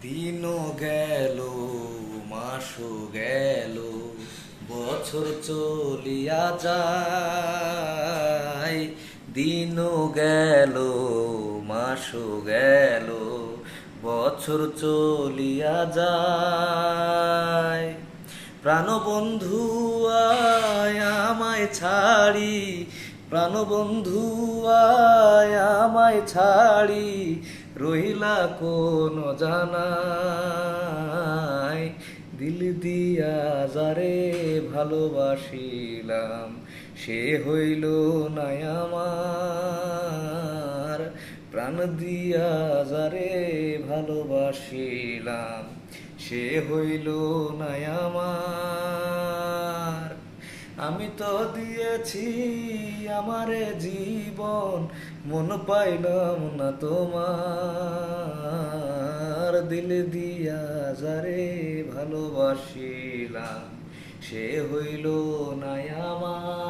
দিনও গেল, মাসও গেল, বছর চলিয়া যায়। দিনও গেল, মাসও গেল, বছর চলিয়া যায়। প্রাণবন্ধু আয় আমায় ছাড়ি, প্রাণবন্ধু আয় আমায় ছাড়ি, রহিলা কোন জানাই। দিল দিয়া যারে ভালোবাসিলাম, সে হইল না আমার। প্রাণ দিয়া যারে ভালোবাসিলাম, সে হইল না আমার। আমি তো দিয়েছি আমারে জীবন, মন পাইলাম না তোমার। দিল দিয়া যারে ভালোবাসিলাম, সে হইল না আমার।